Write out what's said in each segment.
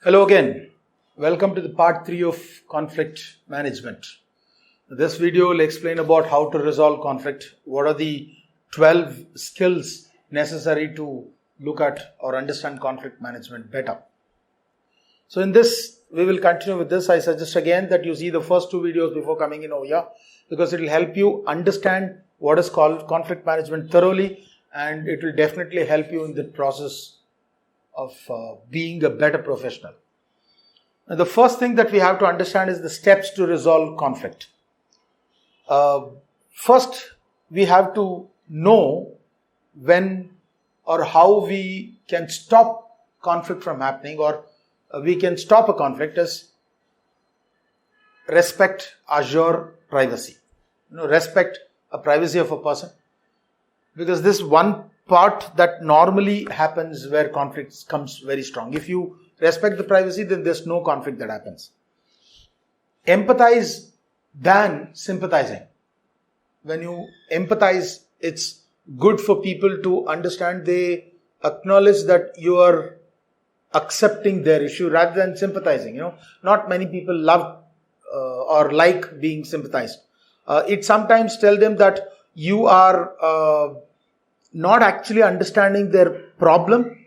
Hello again. Welcome to the part 3 of conflict management. This video will explain about how to resolve conflict. What are the 12 skills necessary to look at or understand conflict management better. So in this, we will continue with this. I suggest again that you see the first 2 videos before coming in over here, because it will help you understand what is called conflict management thoroughly, and it will definitely help you in the process of being a better professional. And the first thing that we have to understand is the steps to resolve conflict. First, we have to know when or how we can stop conflict from happening, or we can stop a conflict is respect assure privacy. Respect a privacy of a person, because this one part that normally happens where conflict comes very strong. If you respect the privacy, then there's no conflict that happens. Empathize than sympathizing. When you empathize, it's good for people to understand. They acknowledge that you are accepting their issue rather than sympathizing. Not many people love or like being sympathized. It sometimes tells them that you are not actually understanding their problem.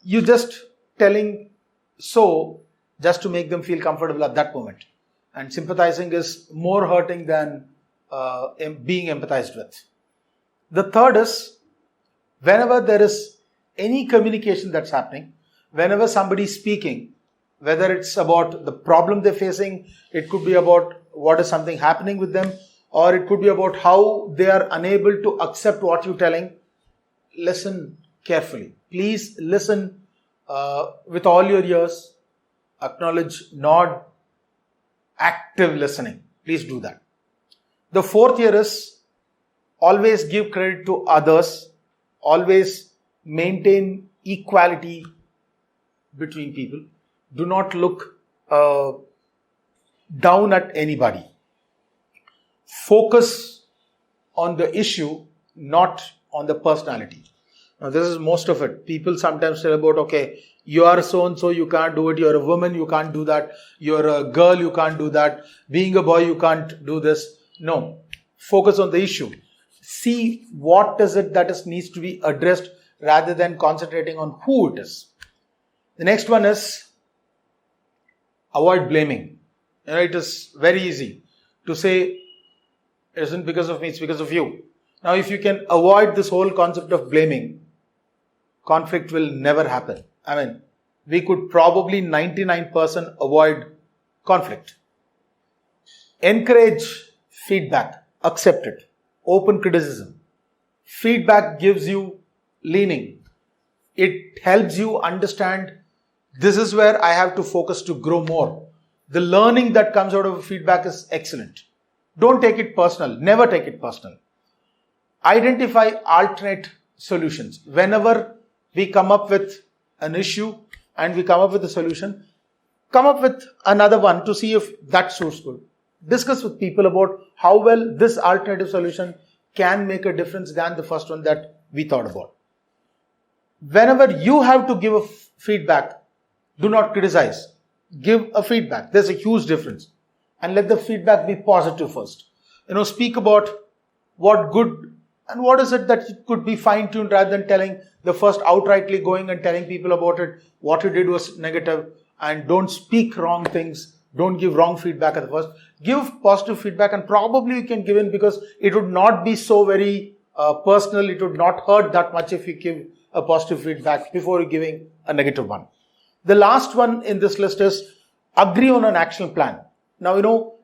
You just telling so just to make them feel comfortable at that moment. And sympathizing is more hurting than being empathized with. The third is, whenever there is any communication that's happening, whenever somebody is speaking, whether it's about the problem they're facing, it could be about what is something happening with them, or it could be about how they are unable to accept what you're telling, listen carefully. Please listen with all your ears. Acknowledge, nod, active listening. Please do that. The fourth here is always give credit to others. Always maintain equality between people. Do not look down at anybody. Focus on the issue, not on the personality. Now, this is most of it. People sometimes tell about, okay, you are so-and-so, you can't do it. You're a woman, you can't do that. You're a girl, you can't do that. Being a boy, you can't do this. No. Focus on the issue. See what is it that needs to be addressed rather than concentrating on who it is. The next one is avoid blaming. It is very easy to say, it isn't because of me, it's because of you. Now, if you can avoid this whole concept of blaming, conflict will never happen. We could probably 99% avoid conflict. Encourage feedback. Accept it. Open criticism. Feedback gives you leaning. It helps you understand this is where I have to focus to grow more. The learning that comes out of feedback is excellent. Don't take it personal. Never take it personal. Identify alternate solutions. Whenever we come up with an issue and we come up with a solution, come up with another one to see if that suits good. Discuss with people about how well this alternative solution can make a difference than the first one that we thought about. Whenever you have to give a feedback, do not criticize. Give a feedback. There's a huge difference. And let the feedback be positive first. Speak about what good and what is it that could be fine-tuned rather than telling the first outrightly going and telling people about it. What you did was negative, and don't speak wrong things. Don't give wrong feedback at the first. Give positive feedback, and probably you can give in because it would not be so very personal. It would not hurt that much if you give a positive feedback before giving a negative one. The last one in this list is agree on an action plan. Now,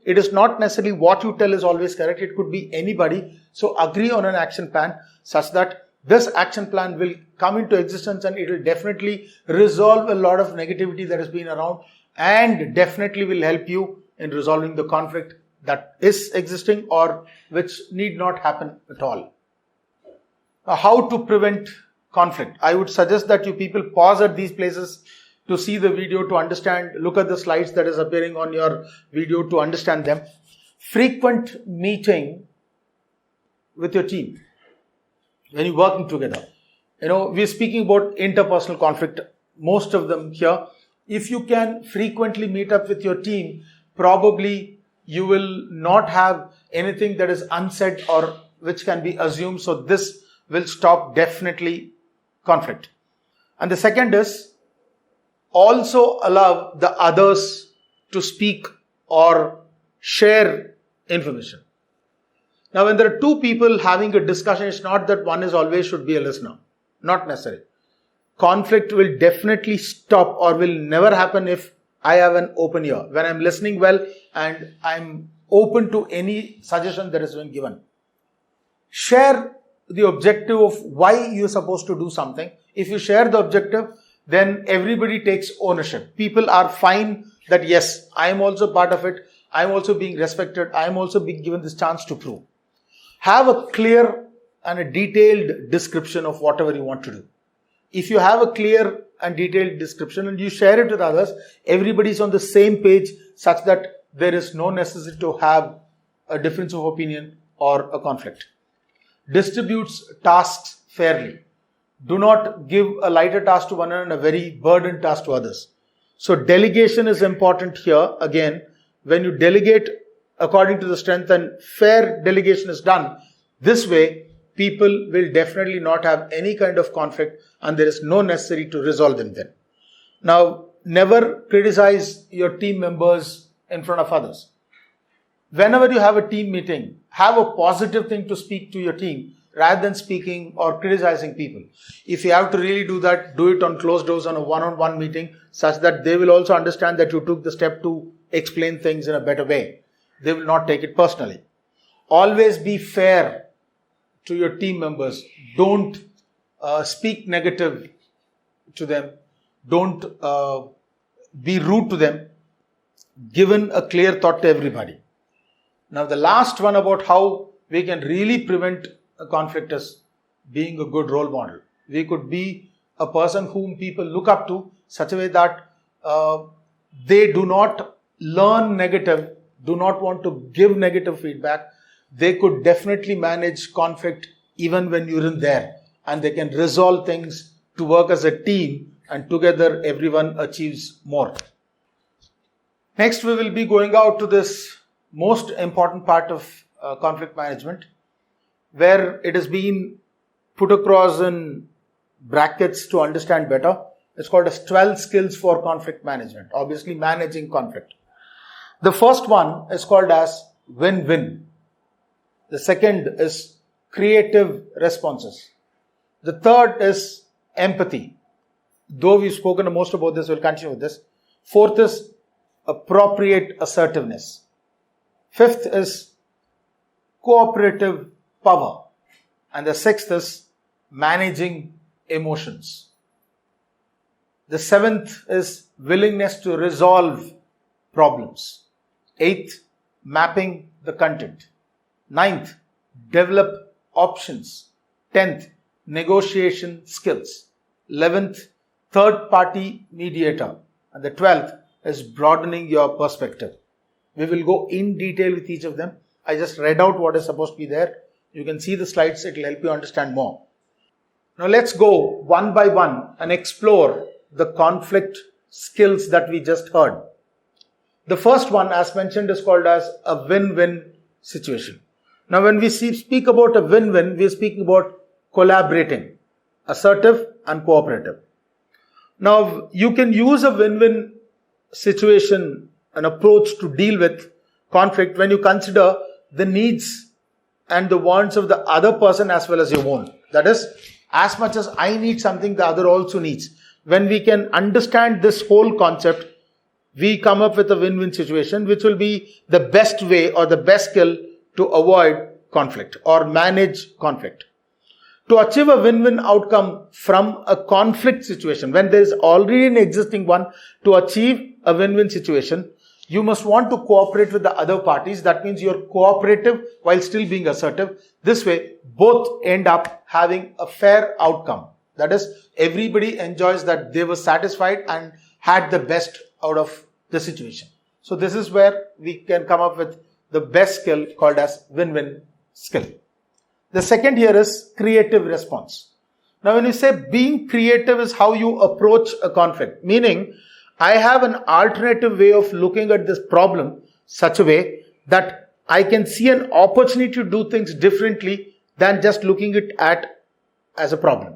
it is not necessarily what you tell is always correct. It could be anybody. So agree on an action plan such that this action plan will come into existence, and it will definitely resolve a lot of negativity that has been around, and definitely will help you in resolving the conflict that is existing or which need not happen at all. Now, how to prevent conflict? I would suggest that you people pause at these places to see the video, to understand, look at the slides that is appearing on your video to understand them. Frequent meeting with your team when you're working together. We're speaking about interpersonal conflict, most of them here. If you can frequently meet up with your team, probably you will not have anything that is unsaid or which can be assumed. So this will stop definitely conflict. And the second is also allow the others to speak or share information. Now, when there are two people having a discussion, it's not that one is always should be a listener. Not necessary. Conflict will definitely stop or will never happen if I have an open ear. When I'm listening well and I'm open to any suggestion that has been given. Share the objective of why you're supposed to do something. If you share the objective, then everybody takes ownership. People are fine that yes, I am also part of it. I am also being respected. I am also being given this chance to prove. Have a clear and a detailed description of whatever you want to do. If you have a clear and detailed description and you share it with others, everybody is on the same page such that there is no necessity to have a difference of opinion or a conflict. Distributes tasks fairly. Do not give a lighter task to one and a very burdened task to others. So delegation is important here. Again, when you delegate according to the strength and fair delegation is done, this way people will definitely not have any kind of conflict and there is no necessity to resolve them then. Now, never criticize your team members in front of others. Whenever you have a team meeting, have a positive thing to speak to your team rather than speaking or criticizing people. If you have to really do that, do it on closed doors on a one-on-one meeting such that they will also understand that you took the step to explain things in a better way. They will not take it personally. Always be fair to your team members. Don't speak negative to them. Don't be rude to them. Given a clear thought to everybody. Now the last one about how we can really prevent a conflict is being a good role model. We could be a person whom people look up to such a way that they do not learn negative, do not want to give negative feedback. They could definitely manage conflict even when you're in there, and they can resolve things to work as a team, and together everyone achieves more. Next, we will be going out to this most important part of conflict management, where it has been put across in brackets to understand better. It's called as 12 skills for conflict management, obviously managing conflict. The first one is called as win-win. The second is creative responses. The third is empathy. Though we've spoken most about this, we'll continue with this. Fourth is appropriate assertiveness. Fifth is cooperative power. And the sixth is managing emotions. The seventh is willingness to resolve problems. Eighth, mapping the content. Ninth, develop options. 10th, negotiation skills. 11th, third-party mediator. And the 12th is broadening your perspective. We will go in detail with each of them. I just read out what is supposed to be there. You can see the slides. It will help you understand more. Now let's go one by one and explore the conflict skills that we just heard. The first one, as mentioned, is called as a win-win situation. Now when we speak about a win-win, we are speaking about collaborating, assertive and cooperative. Now you can use a win-win situation, an approach to deal with conflict when you consider the needs and the wants of the other person as well as your own. That is, as much as I need something, the other also needs. When we can understand this whole concept, we come up with a win-win situation, which will be the best way or the best skill to avoid conflict or manage conflict. To achieve a win-win outcome from a conflict situation, when there is already an existing one, to achieve a win-win situation, you must want to cooperate with the other parties. That means you're cooperative while still being assertive. This way, both end up having a fair outcome. That is, everybody enjoys that they were satisfied and had the best out of the situation. So this is where we can come up with the best skill called as win-win skill. The second here is creative response. Now when you say being creative is how you approach a conflict, meaning I have an alternative way of looking at this problem such a way that I can see an opportunity to do things differently than just looking at as a problem.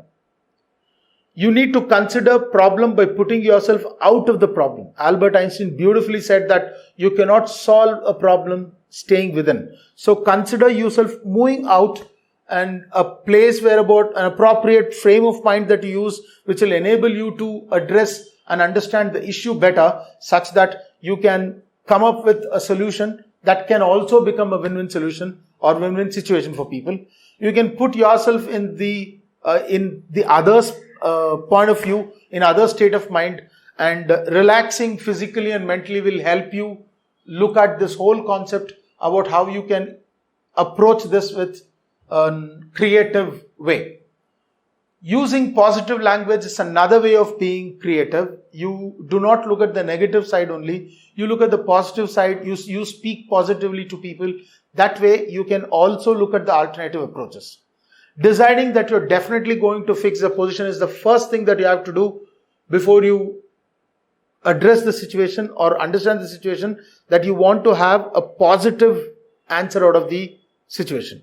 You need to consider problem by putting yourself out of the problem. Albert Einstein beautifully said that you cannot solve a problem staying within. So consider yourself moving out, and a place where about an appropriate frame of mind that you use, which will enable you to address and understand the issue better, such that you can come up with a solution that can also become a win-win solution or win-win situation for people. You can put yourself in the other's point of view, in other state of mind, and relaxing physically and mentally will help you look at this whole concept about how you can approach this with a creative way. Using positive language is another way of being creative. You do not look at the negative side only. You look at the positive side. You speak positively to people. That way you can also look at the alternative approaches. Deciding that you're definitely going to fix the position is the first thing that you have to do before you address the situation or understand the situation, that you want to have a positive answer out of the situation.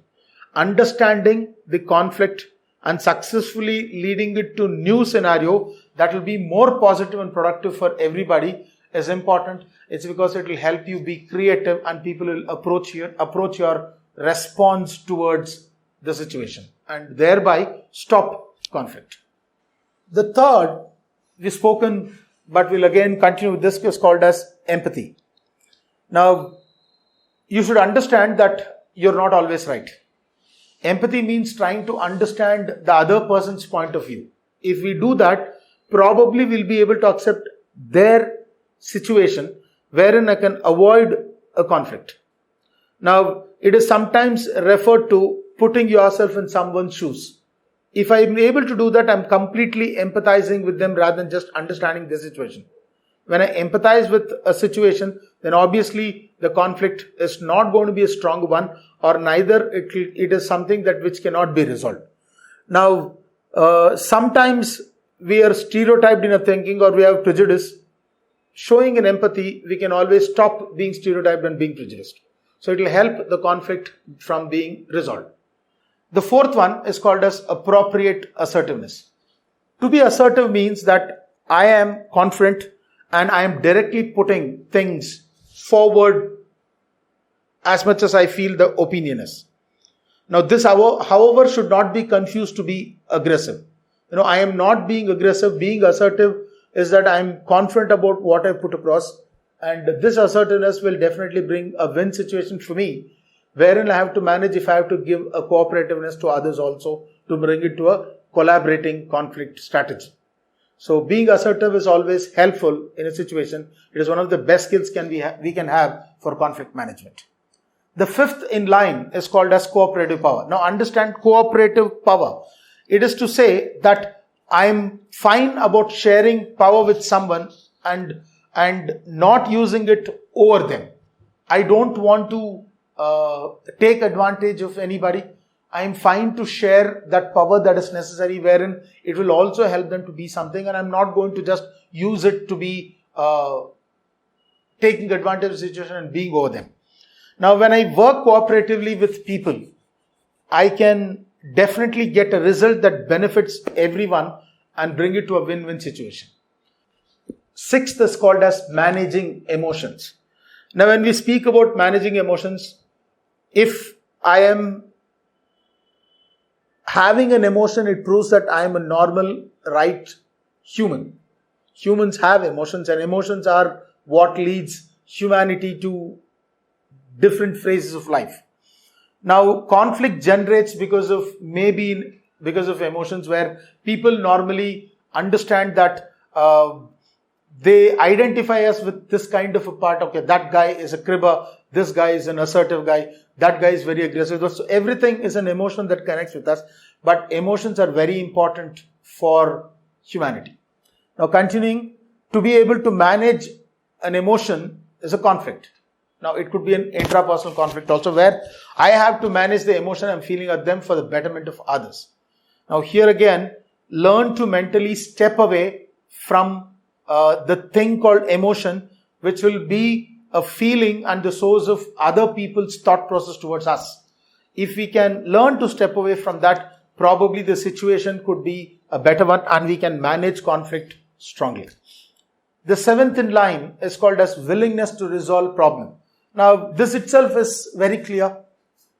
Understanding the conflict and successfully leading it to new scenario that will be more positive and productive for everybody is important. It's because it will help you be creative and people will approach your response towards the situation and thereby stop conflict. The third, we've spoken, but we'll again continue with this, is called as empathy. Now, you should understand that you're not always right. Empathy means trying to understand the other person's point of view. If we do that, probably we'll be able to accept their situation wherein I can avoid a conflict. Now, it is sometimes referred to putting yourself in someone's shoes. If I am able to do that, I'm completely empathizing with them rather than just understanding the situation. When I empathize with a situation, then obviously the conflict is not going to be a strong one, or neither it is something that which cannot be resolved. Now, sometimes we are stereotyped in a thinking or we have prejudice. Showing an empathy, we can always stop being stereotyped and being prejudiced. So it will help the conflict from being resolved. The fourth one is called as appropriate assertiveness. To be assertive means that I am confident and I am directly putting things forward as much as I feel the opinion is. Now this, however, should not be confused to be aggressive. I am not being aggressive. Being assertive is that I am confident about what I put across, and this assertiveness will definitely bring a win situation for me, wherein I have to manage if I have to give a cooperativeness to others also to bring it to a collaborating conflict strategy. So being assertive is always helpful in a situation. It is one of the best skills we can have for conflict management. The fifth in line is called as cooperative power. Now understand cooperative power. It is to say that I am fine about sharing power with someone and not using it over them. I don't want to take advantage of anybody. I am fine to share that power that is necessary, wherein it will also help them to be something, and I'm not going to just use it to be taking advantage of the situation and being over them. Now, when I work cooperatively with people, I can definitely get a result that benefits everyone and bring it to a win-win situation. Sixth is called as managing emotions. Now, when we speak about managing emotions, if I am having an emotion, it proves that I am a normal, right human. Humans have emotions, and emotions are what leads humanity to different phases of life. Now, conflict generates because of emotions, where people normally understand that they identify us with this kind of a part. Okay, that guy is a cribber, this guy is an assertive guy, that guy is very aggressive. So everything is an emotion that connects with us. But emotions are very important for humanity. Now continuing, to be able to manage an emotion is a conflict. Now it could be an intrapersonal conflict also, where I have to manage the emotion I'm feeling at them for the betterment of others. Now here again, learn to mentally step away from the thing called emotion, which will be a feeling and the source of other people's thought process towards us. If we can learn to step away from that, probably the situation could be a better one and we can manage conflict strongly. The seventh in line is called as willingness to resolve problem. Now, this itself is very clear.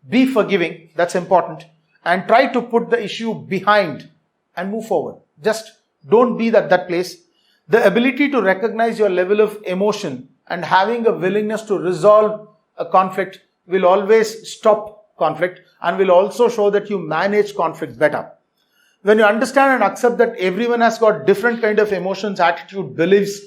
Be forgiving, that's important, and try to put the issue behind and move forward. Just don't be at that place. The ability to recognize your level of emotion and having a willingness to resolve a conflict will always stop conflict and will also show that you manage conflict better. When you understand and accept that everyone has got different kind of emotions, attitude, beliefs,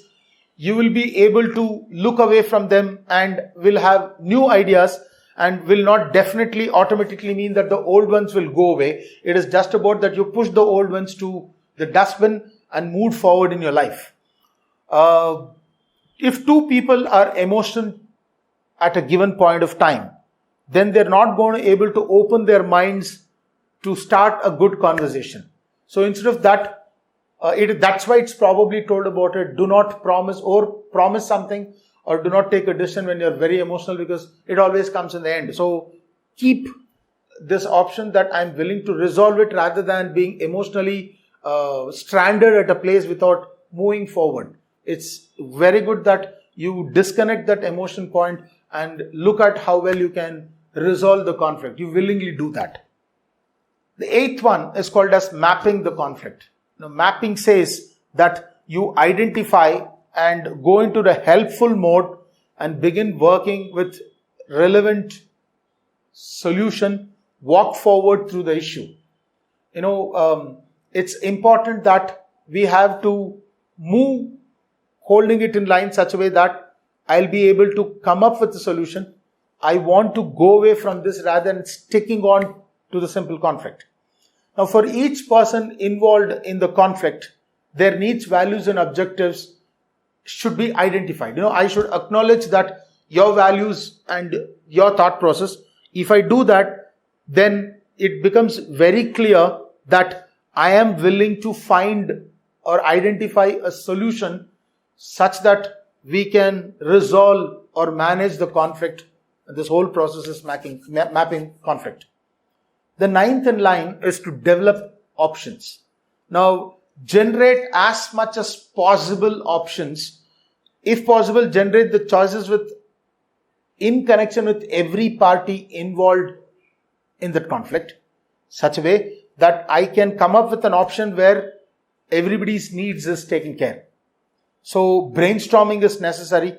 you will be able to look away from them and will have new ideas and will not definitely automatically mean that the old ones will go away. It is just about that you push the old ones to the dustbin and move forward in your life. If two people are emotional at a given point of time, then they're not going to be able to open their minds to start a good conversation. So instead of that, that's why it's probably told about it. Do not promise something or do not take a decision when you're very emotional, because it always comes in the end. So keep this option that I'm willing to resolve it rather than being emotionally stranded at a place without moving forward. It's very good that you disconnect that emotion point and look at how well you can resolve the conflict. You willingly do that. The eighth one is called as mapping the conflict. Now, mapping says that you identify and go into the helpful mode and begin working with relevant solution, walk forward through the issue. It's important that we have to move holding it in line such a way that I'll be able to come up with a solution. I want to go away from this rather than sticking on to the simple conflict. Now, for each person involved in the conflict, their needs, values, and objectives should be identified. I should acknowledge that your values and your thought process. If I do that, then it becomes very clear that I am willing to find or identify a solution such that we can resolve or manage the conflict. This whole process is mapping conflict. The ninth in line is to develop options. Now, generate as much as possible options. If possible, generate the choices in connection with every party involved in that conflict, such a way that I can come up with an option where everybody's needs is taken care. So brainstorming is necessary.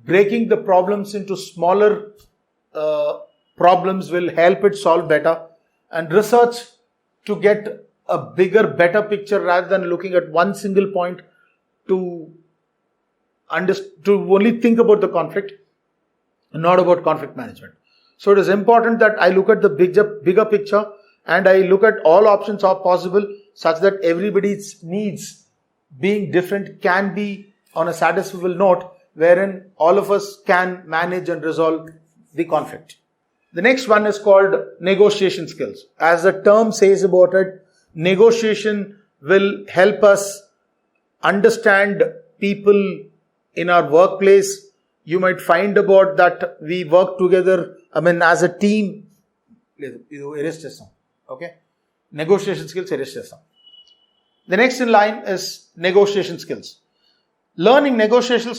Breaking the problems into smaller problems will help it solve better. And research to get a bigger, better picture rather than looking at one single point to only think about the conflict and not about conflict management. So it is important that I look at the bigger picture and I look at all options are possible such that everybody's needs being different can be on a satisfiable note wherein all of us can manage and resolve the conflict. The next one is called negotiation skills. As the term says about it, negotiation will help us understand people in our workplace. You might find about that we work together, as a team. Okay? Negotiation skills. The next in line is negotiation skills. Learning negotiation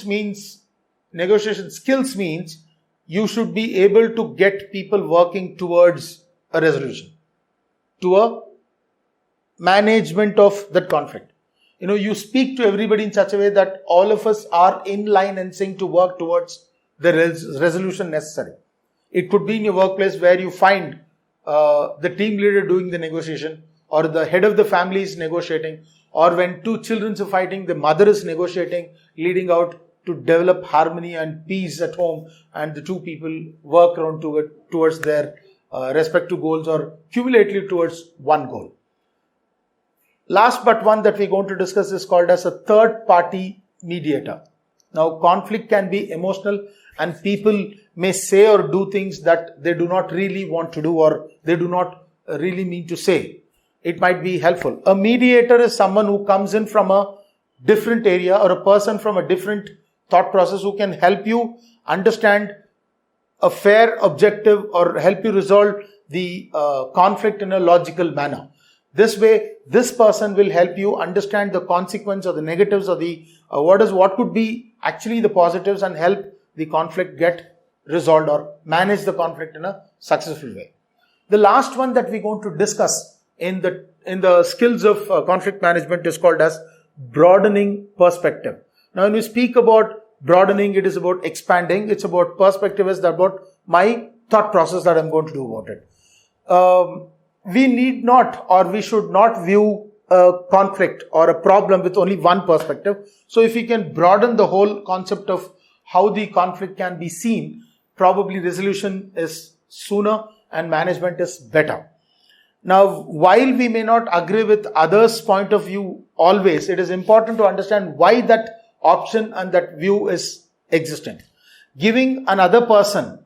skills means you should be able to get people working towards a resolution, to a management of that conflict. You speak to everybody in such a way that all of us are in line and sync to work towards the resolution necessary. It could be in your workplace where you find the team leader doing the negotiation, or the head of the family is negotiating, or when two children are fighting, the mother is negotiating, leading out to develop harmony and peace at home, and the two people work around towards their respective goals or cumulatively towards one goal. Last but one that we're going to discuss is called as a third party mediator. Now, conflict can be emotional and people may say or do things that they do not really want to do or they do not really mean to say. It might be helpful. A mediator is someone who comes in from a different area or a person from a different thought process who can help you understand a fair objective or help you resolve the conflict in a logical manner. This way, this person will help you understand the consequence or the negatives or the what could be actually the positives and help the conflict get resolved or manage the conflict in a successful way. The last one that we're going to discuss in the skills of conflict management is called as broadening perspective. Now, when we speak about broadening, it is about expanding. It's about perspective, is about my thought process that I'm going to do about it. We need not or we should not view a conflict or a problem with only one perspective. So if we can broaden the whole concept of how the conflict can be seen, probably resolution is sooner and management is better. Now, while we may not agree with others' point of view always, it is important to understand why that option and that view is existent. Giving another person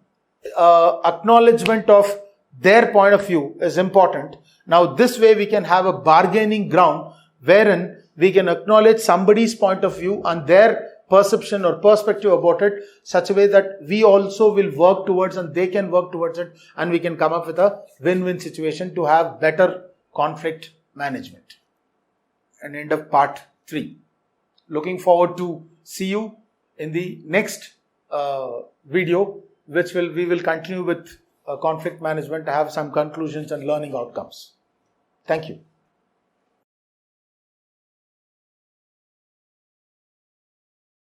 acknowledgement of their point of view is important. Now, this way we can have a bargaining ground wherein we can acknowledge somebody's point of view and their perception or perspective about it, such a way that we also will work towards and they can work towards it, and we can come up with a win-win situation to have better conflict management. And end of part 3. Looking forward to see you in the next video, which we will continue with conflict management to have some conclusions and learning outcomes. Thank you.